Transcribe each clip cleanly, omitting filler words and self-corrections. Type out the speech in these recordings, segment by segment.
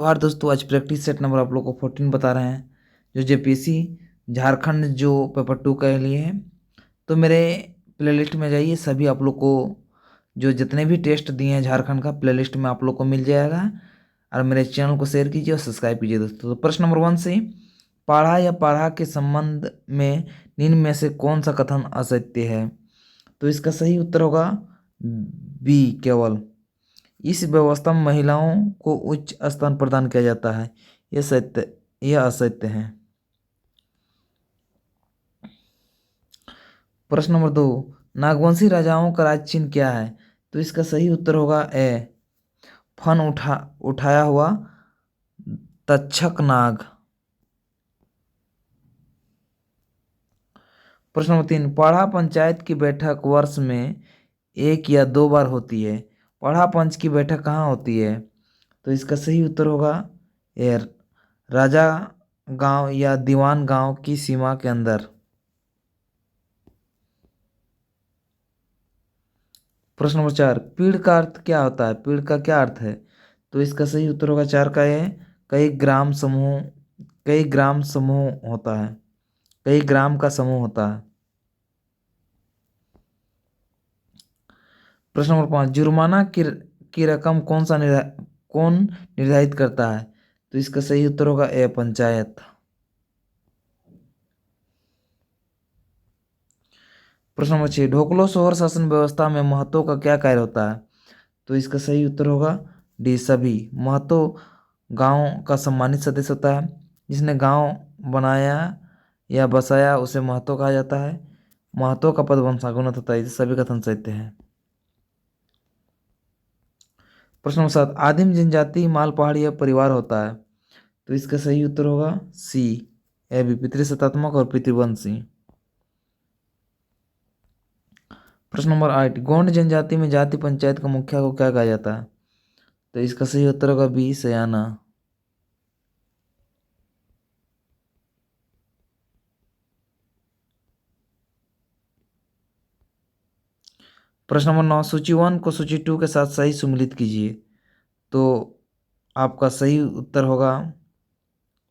और दोस्तों आज प्रैक्टिस सेट नंबर आप लोग को 14 बता रहे हैं जो जेपीसी झारखंड जो पेपर 2 के लिए है। तो मेरे प्लेलिस्ट में जाइए, सभी आप लोग को जो जितने भी टेस्ट दिए हैं झारखंड का प्लेलिस्ट में आप लोग को मिल जाएगा। और मेरे चैनल को शेयर कीजिए और सब्सक्राइब कीजिए दोस्तों। तो प्रश्न नंबर 1 से, पाढ़ा या पाढ़ा के संबंध में निम्न में से कौन सा कथन असत्य है? तो इसका सही उत्तर होगा बी केवल। इस व्यवस्था में महिलाओं को उच्च स्थान प्रदान किया जाता है, यह सत्य, यह असत्य है। प्रश्न नंबर 2, नागवंशी राजाओं का राज चिन्ह क्या है? तो इसका सही उत्तर होगा ए फन उठाया हुआ तक्षक नाग। प्रश्न नंबर 3, पाढ़ा पंचायत की बैठक वर्ष में 1 या 2 बार होती है। पाढ़ा पंच की बैठक कहाँ होती है? तो इसका सही उत्तर होगा ए राजा गांव या दीवान गांव की सीमा के अंदर। प्रश्न नंबर 4, पीढ़ का अर्थ क्या होता है? पीढ़ का क्या अर्थ है? तो इसका सही उत्तर होगा 4 का ये कई ग्राम समूह, कई ग्राम समूह होता है, कई ग्राम का समूह होता है। प्रश्न नंबर 5, जुर्माना की रकम कौन निर्धारित करता है? तो इसका सही उत्तर होगा ए पंचायत। प्रश्न नंबर 6, ढोकलो सोहर शासन व्यवस्था में महतो का क्या कार्य होता है? तो इसका सही उत्तर होगा डी सभी। महतो गांव का सम्मानित सदस्य होता है, जिसने गांव बनाया या बसाया उसे महतो कहा जाता है। महतो का पद वंशानुगत होता है, ये सभी कथन सत्य है। प्रश्न नंबर 7, आदिम जनजाति माल पहाड़ी परिवार होता है। तो इसका सही उत्तर होगा सी ए बी पितृसत्तात्मक और पितृवंशी। प्रश्न नंबर 8, गोंड जनजाति में जाति पंचायत का मुखिया को क्या कहा जाता है? तो इसका सही उत्तर होगा बी सयाना। प्रश्न नंबर 9, सूची 1 को सूची 2 के साथ सही सुमिलित कीजिए। तो आपका सही उत्तर होगा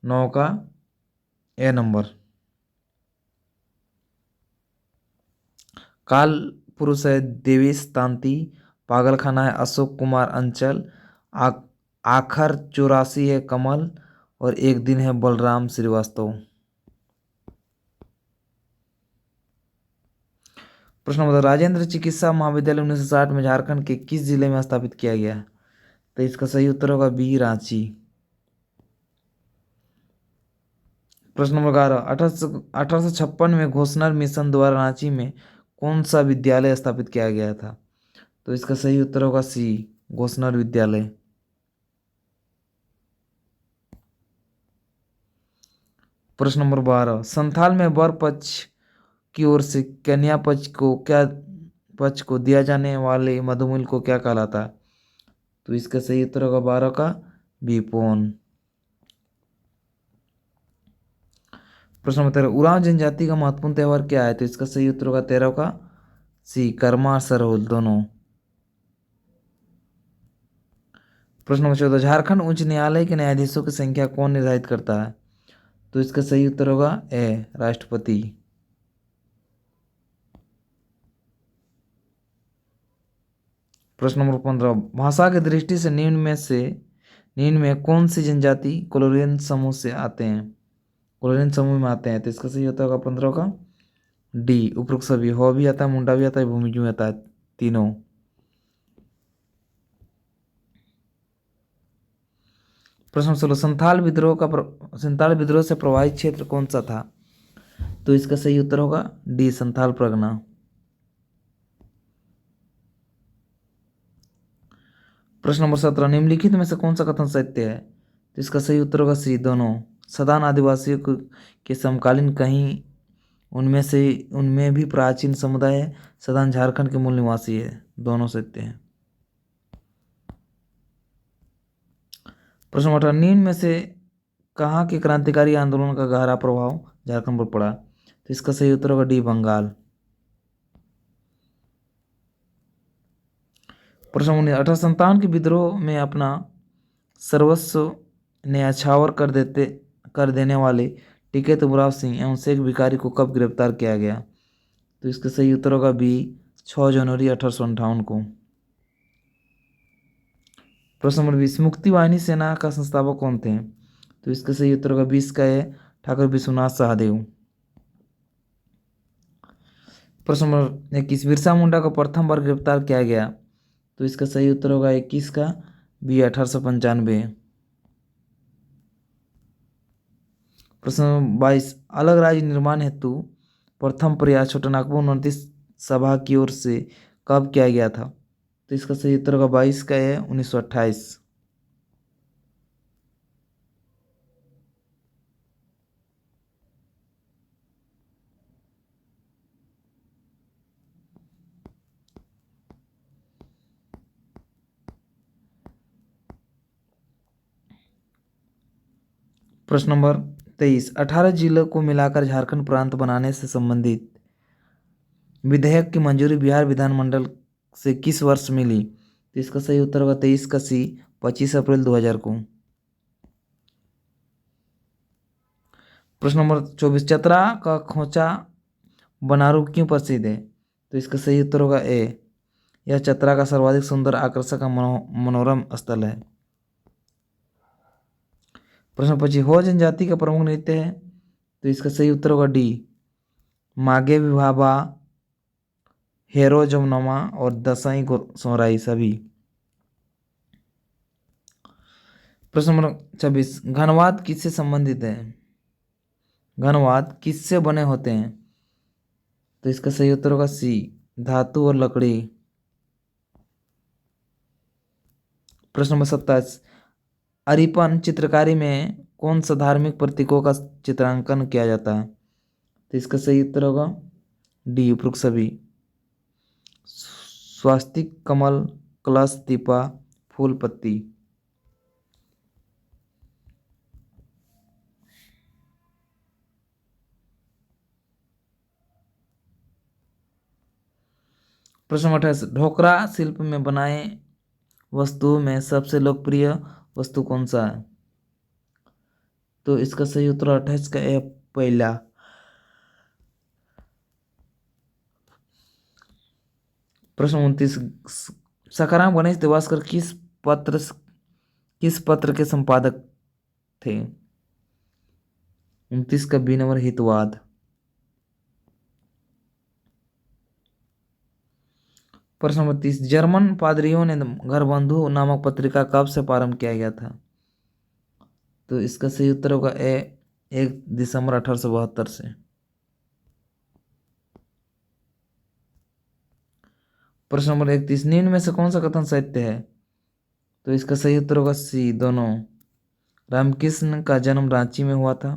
9 का ए नंबर। काल पुरुष है देवेश तांती, पागलखाना है अशोक कुमार अंचल, आ, आखर 84 है कमल, और एक दिन है बलराम श्रीवास्तव। प्रश्न नंबर 10, राजेंद्र चिकित्सा महाविद्यालय 1960 में झारखंड के किस जिले में स्थापित किया गया? तो इसका सही उत्तर होगा बी रांची। प्रश्न नंबर 11, 1856 में घोषणा मिशन द्वारा रांची में कौन सा विद्यालय स्थापित किया गया था? तो इसका सही उत्तर होगा सी घोषणा विद्यालय। प्रश्न नंबर 12, संथाल में वर पक्ष की ओर से कन्या पक्ष को दिया जाने वाले मधुमूल को क्या कहलाता है? तो इसका सही उत्तर होगा 12 का बी पौन। प्रश्न नंबर 13, उरांव जनजाति का महत्वपूर्ण त्योहार क्या है? तो इसका सही उत्तर होगा 13 का सी कर्मा सरहुल दोनों। प्रश्न नंबर 14, झारखंड उच्च न्यायालय के न्यायाधीशों की संख्या कौन निर्धारित करता है? तो इसका सही उत्तर होगा ए राष्ट्रपति। प्रश्न नंबर 15, भाषा की दृष्टि से निम्न में कौन सी जनजाति कोलोरियन समूह से आते हैं, कोलोरियन समूह में आते हैं? तो इसका सही उत्तर होगा 15 का डी उपरोक्त सभी। हो भी आता है, मुंडा भी आता है, भूमिजू भी आता है, तीनों। प्रश्न 16, संथाल विद्रोह से प्रभावित क्षेत्र कौन सा था? तो इसका सही उत्तर होगा डी संथाल परगना। प्रश्न नंबर 17, निम्नलिखित में से कौन सा कथन सत्य है? तो इसका सही उत्तर होगा सी दोनों। सदान आदिवासियों के समकालीन कहीं उनमें भी प्राचीन समुदाय है। सदान झारखंड के मूल निवासी है, दोनों सत्य हैं। प्रश्न नंबर 18, निम्न में से कहाँ के क्रांतिकारी आंदोलन का गहरा प्रभाव झारखंड पर पड़ा? तो इसका सही उत्तर होगा डी बंगाल। प्रश्न 19, 1857 के विद्रोह में अपना सर्वस्व न्याछावर कर देने वाले टिकैत उमराव सिंह एवं शेख भिखारी को कब गिरफ्तार किया गया? तो इसका सही उत्तर होगा बी, 6 जनवरी 1858 को। प्रश्न नंबर 20, मुक्ति वाहिनी सेना का संस्थापक कौन थे? तो इसका सही उत्तर होगा 20 का है ठाकुर विश्वनाथ सहदेव। प्रश्न नंबर 21, बिरसा मुंडा को प्रथम बार गिरफ्तार किया गया? तो इसका सही उत्तर होगा 21 का बी, 1895। प्रश्न नंबर 22, अलग राज्य निर्माण हेतु प्रथम प्रयास छोटानागपुर 29 सभा की ओर से कब किया गया था? तो इसका सही उत्तर होगा 22 का है 1928। प्रश्न नंबर 23, 18 जिलों को मिलाकर झारखंड प्रांत बनाने से संबंधित विधेयक की मंजूरी बिहार विधानमंडल से किस वर्ष मिली? तो इसका सही उत्तर होगा 23 का सी, 25 अप्रैल 2000 को। प्रश्न नंबर 24, चतरा का खोचा बनारू क्यों प्रसिद्ध है? तो इसका सही उत्तर होगा ए, यह चतरा का सर्वाधिक सुंदर, आकर्षक और मनोरम स्थल है। प्रश्न 25, हो जनजाति का प्रमुख नृत्य है? तो इसका सही उत्तर होगा डी, मागे विभाबा, हेरो जमनमा और दसाई सोहराई सभी। प्रश्न नंबर 26, घनवाद किससे संबंधित है? घनवाद किससे बने होते हैं? तो इसका सही उत्तर होगा सी, धातु और लकड़ी। प्रश्न नंबर 27, अरिपन चित्रकारी में कौन सा धार्मिक प्रतीकों का चित्रांकन किया जाता है? तो इसका सही उत्तर होगा डी, उपरोक्त सभी। स्वास्तिक, कमल, कलश, दीपा, फूल, पत्ती। प्रश्न नंबर 28, ढोकरा शिल्प में बनाए वस्तुओं में सबसे लोकप्रिय वस्तु कौन सा है? तो इसका सही उत्तर 28 का है पहला। प्रश्न 29, सखाराम गणेश देवास्कर किस पत्र के संपादक थे? 29 का बी नंबर, हितवाद। प्रश्न नंबर 30, जर्मन पादरियों ने घरबंधु नामक पत्रिका कब से प्रारंभ किया गया था? तो इसका सही उत्तर होगा ए, 1 दिसंबर 1872 से। प्रश्न नंबर 31, निम्न में से कौन सा कथन सत्य है? तो इसका सही उत्तर होगा सी, दोनों। रामकृष्ण का जन्म रांची में हुआ था।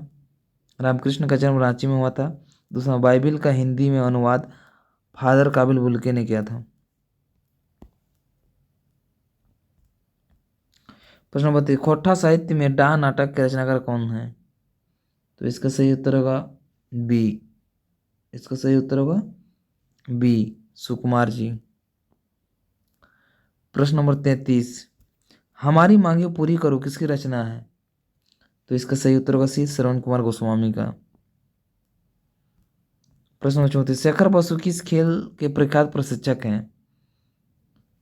रामकृष्ण का जन्म रांची में हुआ था। दूसरा, बाइबिल का हिंदी में अनुवाद फादर काबिल बुल्के ने किया था। प्रश्न नंबर 30, खोटा साहित्य में डाह नाटक के रचनाकार कौन है? तो इसका सही उत्तर होगा बी, इसका सही उत्तर होगा बी, सुकुमार जी। प्रश्न नंबर 33, हमारी मांगे पूरी करो किसकी रचना है? तो इसका सही उत्तर होगा सी, श्रवण कुमार गोस्वामी का। प्रश्न नंबर 34, शेखर बसु किस खेल के प्रख्यात प्रशिक्षक हैं?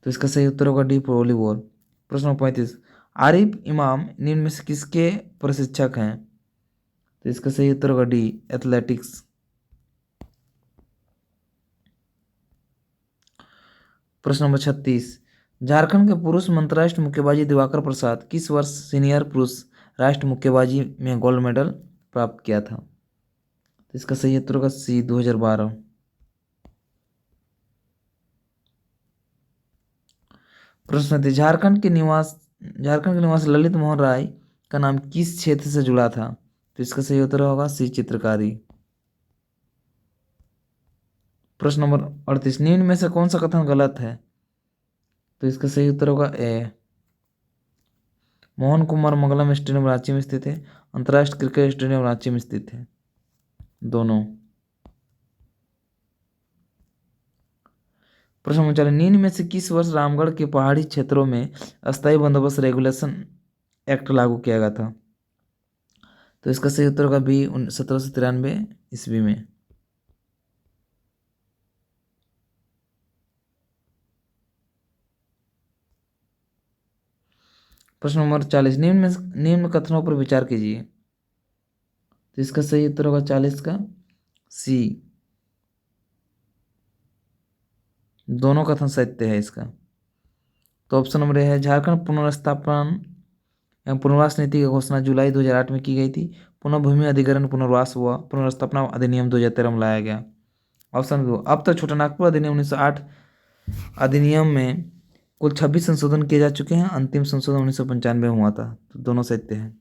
तो इसका सही उत्तर होगा डी, वॉलीबॉल। प्रश्न नंबर 35, आरिफ इमाम निम्न में से किसके प्रशिक्षक हैं? तो इसका सही उत्तर होगा डी, एथलेटिक्स। प्रश्न नंबर 36, झारखंड के पुरुष अंतर्राष्ट्रीय मुक्केबाजी दिवाकर प्रसाद किस वर्ष सीनियर पुरुष राष्ट्रीय मुक्केबाजी में गोल्ड मेडल प्राप्त किया था? तो इसका सही उत्तर होगा सी, 2012। प्रश्न थे, झारखंड के निवासी ललित मोहन राय का नाम किस क्षेत्र से जुड़ा था? तो इसका सही उत्तर होगा सी, चित्रकारी। प्रश्न नंबर 38, निम्न में से कौन सा कथन गलत है? तो इसका सही उत्तर होगा ए, मोहन कुमार मंगलम स्टेडियम रांची में स्थित है, अंतर्राष्ट्रीय क्रिकेट स्टेडियम रांची में स्थित है, दोनों। प्रश्न नंबर 40, निम्न में से किस वर्ष रामगढ़ के पहाड़ी क्षेत्रों में अस्थायी बंदोबस्त रेगुलेशन एक्ट लागू किया गया था? तो इसका सही उत्तर होगा बी 1793 ईस्वी में। प्रश्न नंबर 40, निम्न कथनों पर विचार कीजिए। तो इसका सही उत्तर होगा 40 का सी, दोनों कथन सत्य है इसका। तो ऑप्शन नंबर ए है, झारखंड पुनर्स्थापन एवं पुनर्वास नीति की घोषणा जुलाई 2008 में की गई थी। पुनः भूमि अधिग्रहण पुनर्वास व पुनर्स्थापना अधिनियम 2013 में लाया गया। ऑप्शन 2, अब तक छोटानागपुर अधिनियम 1908 अधिनियम में कुल 26 संशोधन किए जा चुके हैं, अंतिम संशोधन 1995 में हुआ था। तो दोनों सत्य हैं।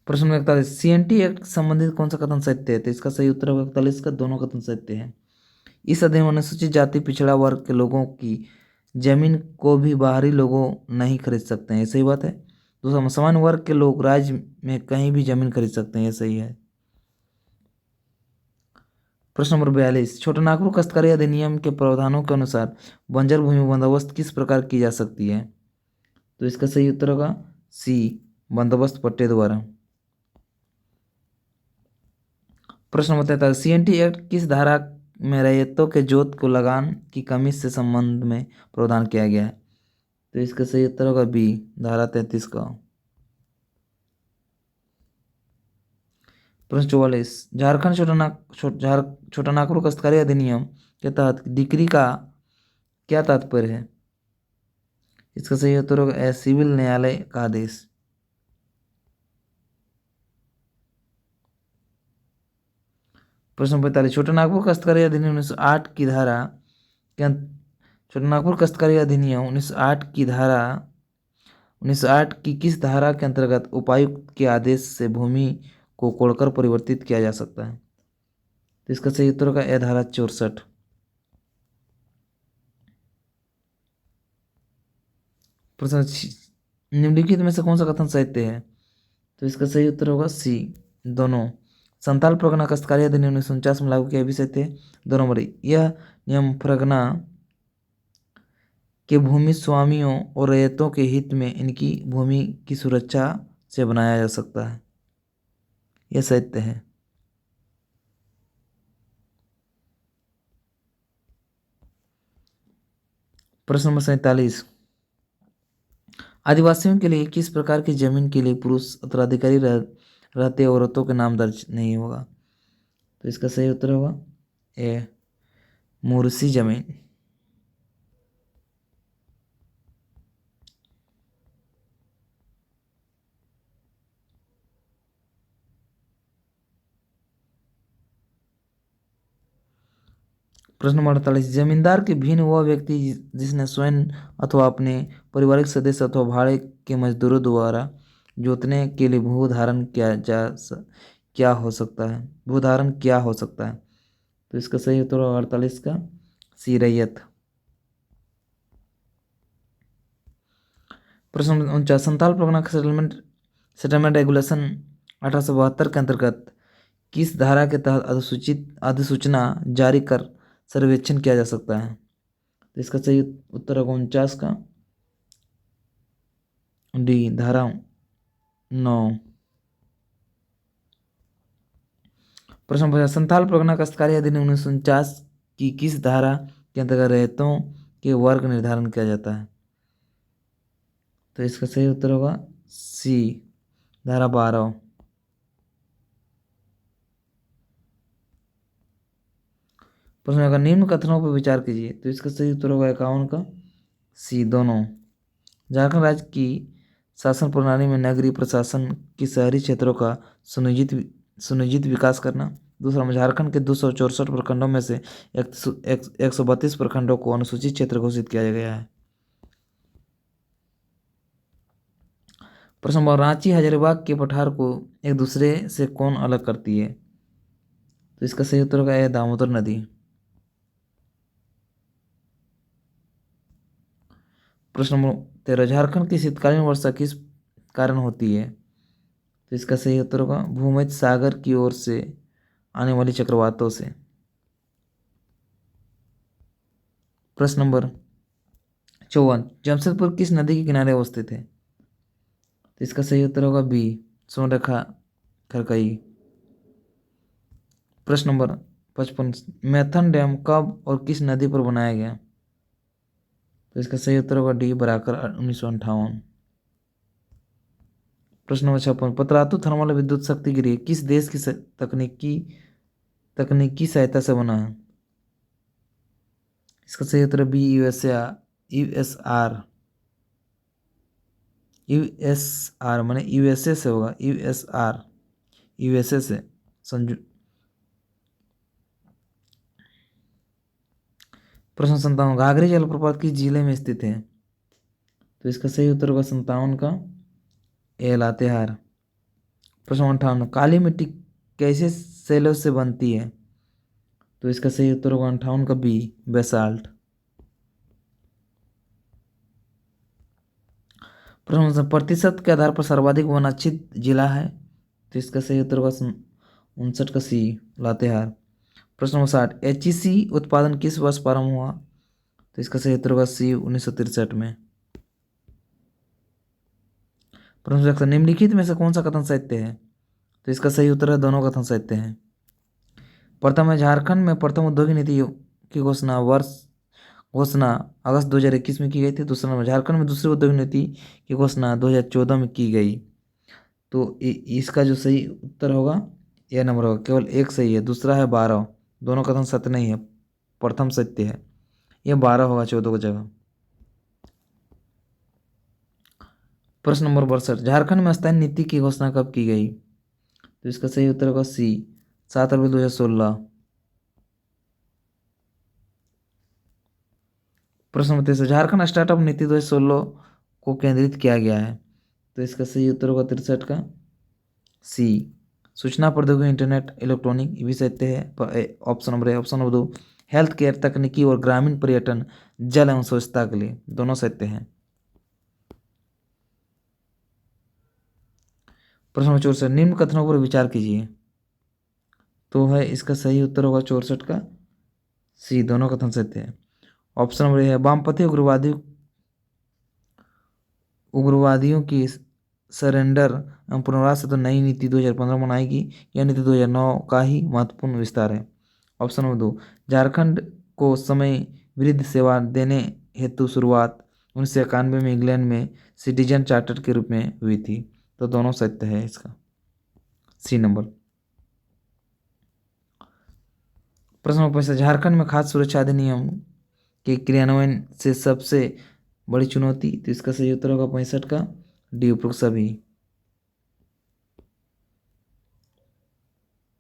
प्रश्न नंबर 41, CNT एक्ट संबंधित कौन सा कथन सत्य है? तो इसका सही उत्तर होगा 41 का, दोनों कथन सत्य है। इस अधिनियम में अनुसूचित जाति पिछड़ा वर्ग के लोगों की जमीन को भी बाहरी लोगों नहीं खरीद सकते हैं, ये सही बात है। दूसरा, सामान्य वर्ग के लोग राज्य में कहीं भी जमीन खरीद सकते हैं, ये सही है। प्रश्न नंबर 42, छोटानागपुर काश्तकारी अधिनियम के प्रावधानों के अनुसार बंजर भूमि बंदोबस्त किस प्रकार की जा सकती है? तो इसका सही उत्तर होगा सी, बंदोबस्त पट्टे द्वारा। प्रश्न नंबर 43, CNT एक्ट किस धारा में रैयतों के जोत को लगान की कमी से संबंध में प्रावधान किया गया है? तो इसका सही उत्तर होगा बी, धारा 33 का। प्रश्न 44, झारखंड छोटानागपुर काश्तकारी अधिनियम के तहत डिक्री का क्या तात्पर्य है? इसका सही उत्तर होगा ए, सिविल न्यायालय का आदेश। प्रश्न 45, छोटानागपुर काश्तकारी अधिनियम 1908 की धारा छोटानागपुर काश्तकारी अधिनियम 1908 की धारा 1908 की किस धारा के अंतर्गत उपायुक्त के आदेश से भूमि को कोड़कर परिवर्तित किया जा सकता है? तो इसका सही उत्तर होगा ए, धारा 64। प्रश्न, निम्नलिखित में से कौन सा कथन सत्य है? तो इसका सही उत्तर होगा सी, दोनों। संथाल परगना काश्तकारी अधिनियम 1949 में लागू किया, भी सत्य है। 2 नंबर, यह नियम परगना के भूमि स्वामियों और रैयतों के हित में इनकी भूमि की सुरक्षा से बनाया जा सकता है, यह सत्य है। प्रश्न नंबर 47, आदिवासियों के लिए किस प्रकार की जमीन के लिए पुरुष उत्तराधिकारी रहते औरतों के नाम दर्ज नहीं होगा? तो इसका सही उत्तर होगा ए, मुर्सी जमीन। प्रश्न नंबर 48, जमींदार के भिन्न वह व्यक्ति जिसने स्वयं अथवा अपने पारिवारिक सदस्य अथवा भाड़े के मजदूरों द्वारा जोतने के लिए क्या हो सकता है? भूधारण क्या हो सकता है? तो इसका सही उत्तर होगा 48 का सी, रैयत। प्रश्न number 49, Santhal Pargana settlement regulation 1872 के अंतर्गत किस धारा के तहत अधिसूचना जारी कर सर्वेक्षण किया जा सकता है? तो इसका सही उत्तर होगा 49 का डी, धारा 9। प्रश्न नंबर, संथाल परगना काश्तकारी अधिनियम 1949 की किस धारा के अंतर्गत रैयतों के वर्ग निर्धारण किया जाता है? तो इसका सही उत्तर होगा सी, धारा 12। प्रश्न होगा, निम्न कथनों पर विचार कीजिए। तो इसका सही उत्तर होगा 51 का सी, दोनों। झारखंड राज्य की शासन प्रणाली में नगरीय प्रशासन की शहरी क्षेत्रों का सुनियोजित विकास करना। दूसरा में, झारखंड के 264 प्रखंडों में से 132 प्रखंडों को अनुसूचित क्षेत्र घोषित किया गया है। प्रश्न नंबर, रांची हजारीबाग के पठार को एक दूसरे से कौन अलग करती है? तो इसका सही उत्तर होगा दामोदर नदी। प्रश्न नंबर 13, झारखंड की शीतकालीन वर्षा किस कारण होती है? तो इसका सही उत्तर होगा भूमध्य सागर की ओर से आने वाली चक्रवातों से। प्रश्न नंबर 54, जमशेदपुर किस नदी के किनारे अवस्थित है? तो इसका सही उत्तर होगा बी, सोनरेखा खरकई। प्रश्न नंबर 55, मैथन डैम कब और किस नदी पर बनाया गया? तो इसका सही उत्तर होगा डी, बराकर 1958। प्रश्न नंबर 56, पतरातू थर्मल विद्युत शक्ति गृह किस देश की तकनीकी सहायता से बना है? इसका सही उत्तर बी, यूएसआर माने यूएसए से होगा, यूएसए से संजू। प्रश्न 57, घाघरी जलप्रपात किस जिले में स्थित है? तो इसका सही उत्तर होगा 57 का ए, लातेहार। प्रश्न 58, काली मिट्टी कैसे सेलो से बनती है? तो इसका सही उत्तर होगा 58 का बी, बेसाल्ट। प्रश्न प्रतिशत के आधार पर सर्वाधिक वनाच्छित जिला है? तो इसका सही उत्तर होगा 59 का सी, लातेहार। प्रश्न नंबर 60, एचईसी उत्पादन किस वर्ष प्रारंभ हुआ? तो इसका सही उत्तर होगा सी, 1963 में। प्रश्न 61, निम्नलिखित में से कौन सा कथन सत्य है? तो इसका सही उत्तर है दोनों कथन सत्य हैं। प्रथम है, झारखंड में प्रथम औद्योगिक नीति की घोषणा अगस्त 2021 में की गई थी। दूसरा नंबर, झारखंड में दूसरी औद्योगिक नीति की घोषणा 2014 में की गई। तो इसका जो सही उत्तर होगा यह नंबर होगा, केवल एक सही है, दूसरा है 12। दोनों कथन सत्य नहीं है, प्रथम सत्य है, यह 12 होगा 14 की जगह। प्रश्न नंबर 62, झारखंड में स्थायी नीति की घोषणा कब की गई? तो इसका सही उत्तर होगा सी, 7 अप्रैल 2016। प्रश्न नंबर 63, झारखंड स्टार्टअप नीति 2016 को केंद्रित किया गया है। तो इसका सही उत्तर होगा 63 का सी, सूचना प्रौद्योगिकी, इंटरनेट, इलेक्ट्रॉनिक, ये भी सत्य है। Option number A. Option number 2, health care, तकनीकी और ग्रामीण पर्यटन, जल एवं स्वच्छता के लिए, दोनों सत्य हैं। प्रश्न नंबर 64, निम्न कथनों पर विचार कीजिए। तो है इसका सही उत्तर होगा 64 का सी, दोनों कथन सत्य है। ऑप्शन नंबर ए है, वामपंथी उग्रवादियों की सरेंडर एवं पुनर्वास से तो नई नीति 2015 में बनाएगी, यह नीति 2009 का ही महत्वपूर्ण विस्तार है। ऑप्शन नंबर 2, झारखंड को समय विरुद्ध सेवा देने हेतु शुरुआत 1991 में इंग्लैंड में सिटीजन चार्टर के रूप में हुई थी। तो दोनों सत्य है इसका सी नंबर। प्रश्न नंबर 65, झारखंड में खाद्य सुरक्षा अधिनियम के क्रियान्वयन से सबसे बड़ी चुनौती? तो इसका सही उत्तर होगा 65 का डी, उपरोक्त सभी।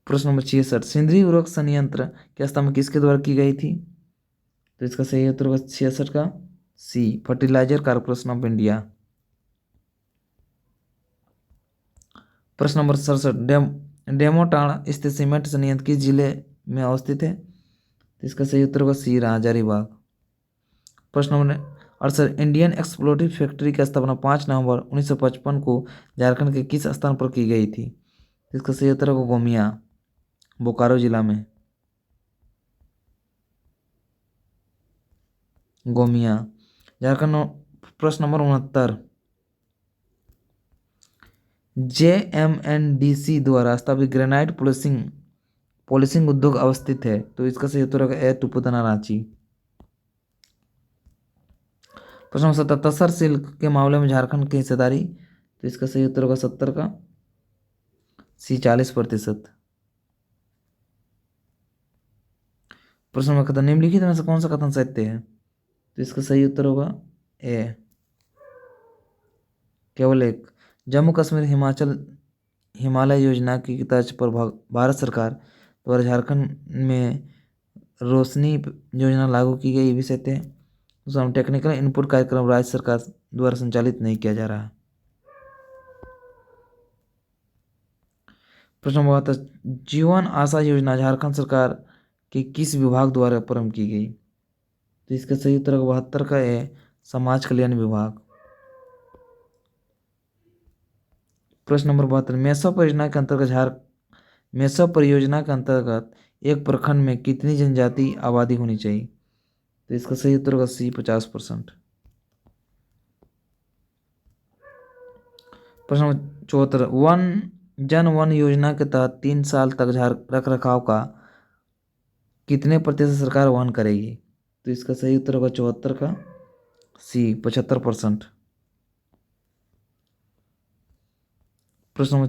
प्रश्न नंबर 66, सिंदरी उर्वरक संयंत्र की स्थापना किसके द्वारा की गई थी? तो इसका सही उत्तर होगा 66 का सी, फर्टिलाइजर कारपोरेशन ऑफ इंडिया। प्रश्न नंबर 67, डेमोटाण स्थित सीमेंट संयंत्र किस जिले में अवस्थित है? तो इसका सही उत्तर होगा सी, हजारीबाग। प्रश्न नंबर 68, इंडियन एक्सप्लोसिव फैक्ट्री की स्थापना 5 नवंबर 1955 को झारखंड के किस स्थान पर की गई थी? इसका सही उत्तर होगा गोमिया, बोकारो जिला में, गोमिया, झारखंड। प्रश्न नंबर 69, JMNDC द्वारा स्थापित ग्रेनाइट पॉलिशिंग उद्योग अवस्थित है। तो इसका सही उत्तर होगा ए, टुपुतना, रांची। प्रश्न नंबर 70, तसर सिल्क के मामले में झारखंड की हिस्सेदारी? तो इसका सही उत्तर होगा 70 का सी, 40%। प्रश्न नंबर 71, निम्नलिखित में से कौन सा कथन सत्य है? तो इसका सही उत्तर होगा ए, केवल एक। जम्मू कश्मीर हिमालय योजना की तर्ज पर भारत सरकार द्वारा झारखंड में रोशनी योजना लागू की गई, ये भी सत्य है। दूसरा, टेक्निकल इनपुट कार्यक्रम राज्य सरकार द्वारा संचालित नहीं किया जा रहा है। प्रश्न नंबर 72, जीवन आशा योजना झारखंड सरकार के किस विभाग द्वारा प्रारंभ की गई? तो इसका सही उत्तर 72 का है, समाज कल्याण विभाग। प्रश्न नंबर 72, मेसो परियोजना के अंतर्गत एक प्रखंड में कितनी जनजाति आबादी होनी चाहिए? तो इसका सही उत्तर होगा सी 50%। प्रश्न नंबर 74, वन योजना के तहत 3 साल तक रख रखाव का कितने प्रतिशत सरकार वहन करेगी? तो इसका सही उत्तर होगा 74 का सी 75%। प्रश्न नंबर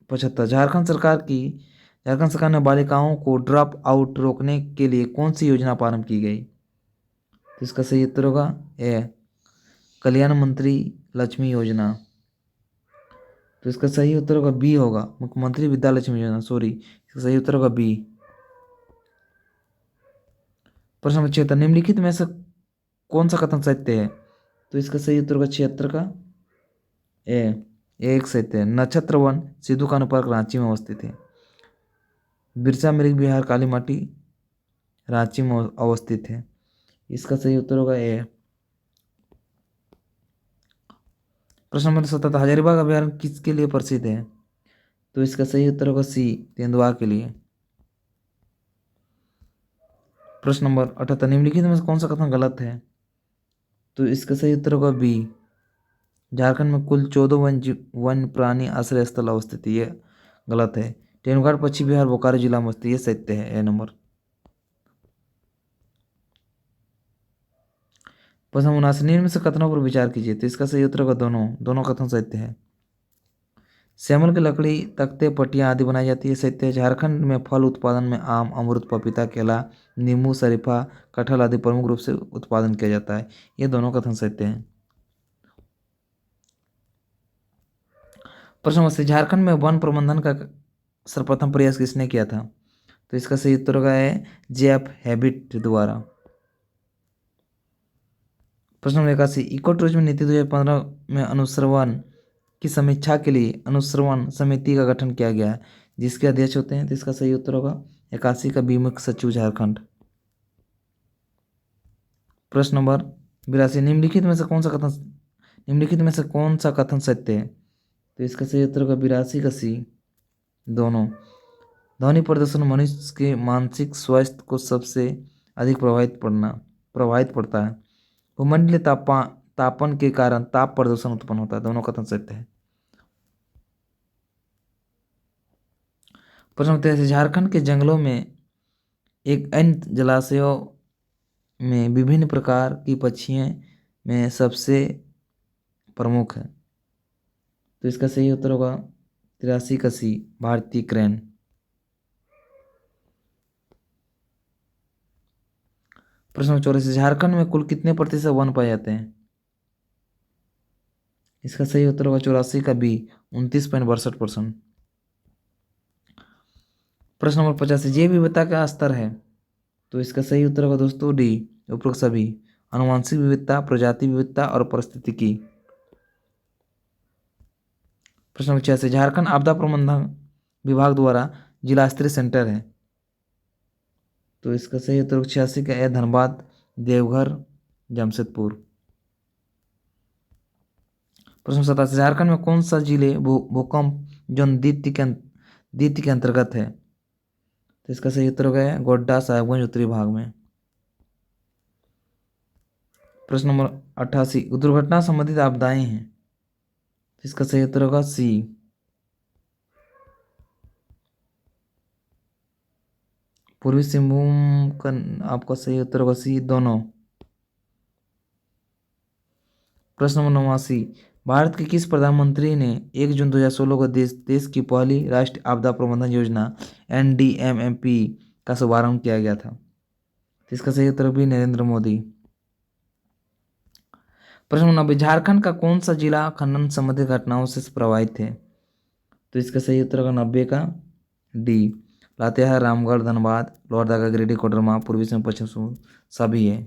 75, झारखंड सरकार ने बालिकाओं को ड्रॉप आउट रोकने के लिए कौन सी योजना प्रारंभ की गई? तो इसका सही उत्तर होगा ए कल्याण मंत्री लक्ष्मी योजना। तो इसका सही उत्तर होगा बी होगा मुख्यमंत्री विद्या लक्ष्मी योजना, सॉरी, इसका सही उत्तर होगा बी। प्रश्न नंबर 76, निम्नलिखित में से कौन सा कथन सत्य है? तो इसका सही उत्तर होगा 76 का ए एक सत्य है। नक्षत्र वन सिद्धू कान्हू पार्क रांची में अवस्थित है। बिरसा मृग विहार काली माटी रांची में अवस्थित है। इसका सही उत्तर होगा ए। प्रश्न नंबर 77, हजारीबाग अभयारण्य किसके लिए प्रसिद्ध है? तो इसका सही उत्तर होगा सी तेंदुआ के लिए। प्रश्न नंबर 78, निम्नलिखित में से कौन सा कथन गलत है? तो इसका सही उत्तर होगा बी, झारखंड में कुल 14 वन प्राणी आश्रय स्थल अवस्थित है, ये गलत है। टेनुघाट पश्चिम बिहार बोकारो जिला में स्थित, ये सत्य है, ए नंबर। प्रश्न 79, निम्न से कथनों पर विचार कीजिए। तो इसका सही उत्तर होगा दोनों कथन सत्य है। सेमल की लकड़ी तख्ते पट्टियाँ आदि बनाई जाती है, सत्य है। झारखंड में फल उत्पादन में आम, अमरूद, पपीता, केला, नींबू, शरीफा, कटहल आदि प्रमुख रूप से उत्पादन किया जाता है, ये दोनों कथन सत्य हैं। प्रश्न नंबर 80, झारखंड में वन प्रबंधन का सर्वप्रथम प्रयास किसने किया था? तो इसका सही उत्तर होगा है जेएफ हैबिट द्वारा। प्रश्न नंबर 81, इको टूरिज्म नीति 2015 में अनुश्रवण की समीक्षा के लिए अनुश्रवण समिति का गठन किया गया है, जिसके अध्यक्ष होते हैं। तो इसका सही उत्तर होगा 81 का बी मुख्य सचिव झारखंड। प्रश्न नंबर 82, निम्नलिखित में से कौन सा कथन सत्य है? तो इसका सही उत्तर होगा 82 का सी दोनों। ध्वनि प्रदूषण मनुष्य के मानसिक स्वास्थ्य को सबसे अधिक प्रभावित पड़ता है। भूमंडलीय तापन के कारण ताप प्रदूषण उत्पन्न होता है, दोनों कथन सत्य है। प्रश्न नंबर 83, झारखंड के जंगलों में एक अन्य जलाशयों में विभिन्न प्रकार की पक्षियों में सबसे प्रमुख है। तो इसका सही उत्तर होगा 83 का सी भारतीय क्रेन। प्रश्न नंबर 84, झारखंड में कुल कितने प्रतिशत वन पाए जाते हैं? इसका सही उत्तर होगा 84 का बी 29.62%। प्रश्न नंबर 85, जैव विविधता का स्तर है? तो इसका सही उत्तर होगा दोस्तों डी उपरोक्त सभी, आनुवंशिक विविधता, प्रजाति विविधता और पारिस्थितिकी। प्रश्न नंबर 86, झारखंड आपदा प्रबंधन विभाग द्वारा जिला स्तरीय सेंटर है। तो इसका सही उत्तर 86 का है धनबाद, देवघर, जमशेदपुर। प्रश्न 87, झारखंड में कौन सा जिले भूकंप जोन द्वितीय के अंतर्गत है? तो इसका सही उत्तर हो गया गोड्डा साहिबगंज उत्तरी भाग में। प्रश्न नंबर 88, दुर्घटना संबंधित आपदाएं हैं। तो इसका सही उत्तर होगा सी। पूर्वी सिंहभूम का आपका सही उत्तर होगा सी दोनों। प्रश्न नंबर 89, भारत के किस प्रधानमंत्री ने 1 जून 2016 को देश की पहली राष्ट्रीय आपदा प्रबंधन योजना NDMMP का शुभारंभ किया गया था? तो इसका सही उत्तर भी नरेंद्र मोदी। प्रश्न नंबर 90, झारखंड का कौन सा जिला खनन संबंधित घटनाओं से प्रभावित है? तो इसका सही उत्तर होगा 90 का डी लातेहार, रामगढ़, धनबाद, लोहरदगा, गिरिडीह, कोडरमा, पूर्वी सिंहभूम, पश्चिम सिंहभूम सभी है।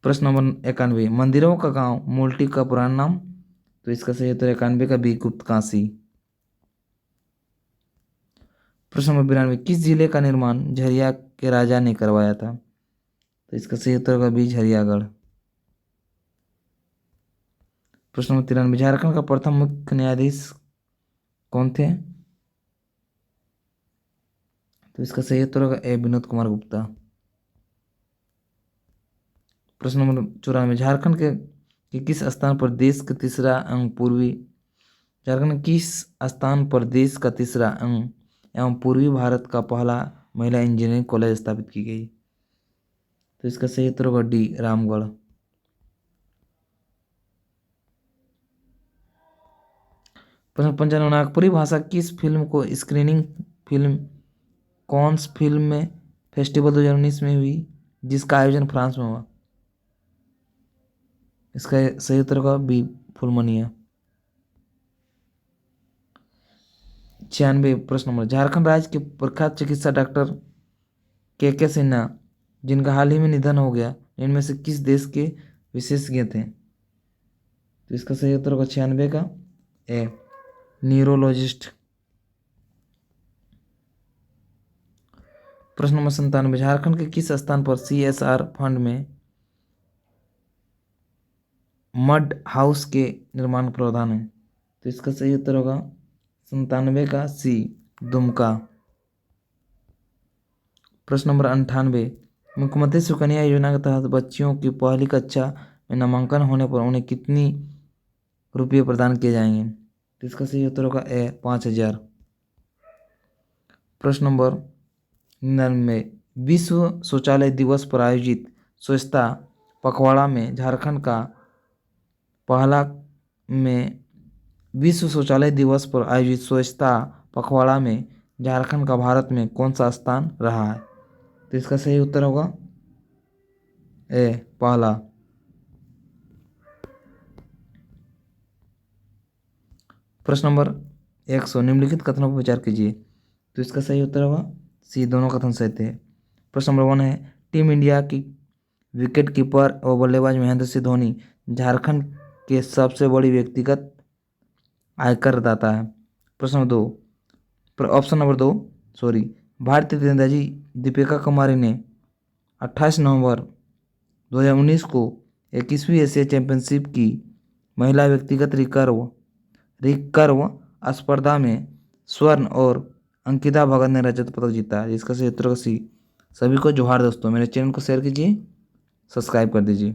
प्रश्न नंबर 91, मंदिरों का गांव मूलटी का पुराना नाम? तो इसका सही उत्तर 91 का बी गुप्त काशी। प्रश्न नंबर 92, किस जिले का निर्माण झरिया के राजा ने करवाया था? तो इसका सही उत्तर होगा बी झरियागढ़। प्रश्न नंबर 93, झारखंड का प्रथम मुख्य न्यायाधीश कौन थे? तो इसका सही उत्तर होगा ए विनोद कुमार गुप्ता। प्रश्न नंबर 94, झारखंड के किस स्थान पर देश का तीसरा अंग पूर्वी झारखंड में किस स्थान पर देश का तीसरा अंग एवं पूर्वी भारत का पहला महिला इंजीनियरिंग कॉलेज स्थापित की गई? तो इसका सही उत्तर होगा डी, रामगढ़। प्रश्न 95, नागपुरी भाषा किस फिल्म को स्क्रीनिंग फिल्म कॉन्स फिल्म में फेस्टिवल 2019 में हुई जिसका आयोजन फ्रांस में हुआ? इसका सही उत्तर होगा बी, फुलमनिया। 96, प्रश्न नंबर, झारखंड राज्य के प्रख्यात चिकित्सा डॉक्टर के सिन्हा जिनका हाल ही में निधन हो गया, इनमें से किस देश के विशेषज्ञ थे? तो इसका सही उत्तर होगा 96 का ए, न्यूरोलॉजिस्ट। प्रश्न नंबर 97, झारखंड के किस स्थान पर CSR फंड में मड हाउस के निर्माण का प्रावधान है? तो इसका सही उत्तर होगा 97 का सी, दुमका। प्रश्न नंबर 98, मुख्यमंत्री सुकन्या योजना के तहत बच्चियों की पहली कक्षा में नामांकन होने पर उन्हें कितनी रुपये प्रदान किए जाएंगे? तो इसका सही उत्तर होगा ए, 5000। प्रश्न नंबर 99, विश्व शौचालय दिवस पर आयोजित स्वच्छता पखवाड़ा में झारखंड का पहला में विश्व शौचालय दिवस पर आयोजित स्वच्छता पखवाड़ा में झारखंड का भारत में कौन सा स्थान रहा है? तो इसका सही उत्तर होगा ए, पहला। प्रश्न नंबर 100, निम्नलिखित कथनों पर विचार कीजिए। तो इसका सही उत्तर होगा सी, दोनों कथन सही थे। प्रश्न नंबर 1 है, टीम इंडिया की विकेट कीपर और बल्लेबाज महेंद्र सिंह धोनी झारखंड के सबसे बड़ी व्यक्तिगत आयकरदाता है। प्रश्न नंबर 2, ऑप्शन नंबर 2 सॉरी, भारतीय तीरंदाजी दीपिका कुमारी ने 28 नवंबर 2019 को 21वीं एशिया चैंपियनशिप की महिला व्यक्तिगत रिकर्व स्पर्धा में स्वर्ण और अंकिता भगत ने रजत पदक जीता है। इसका सही उत्तर सी। सभी को जोहार दोस्तों, मेरे चैनल को शेयर कीजिए, सब्सक्राइब कर दीजिए।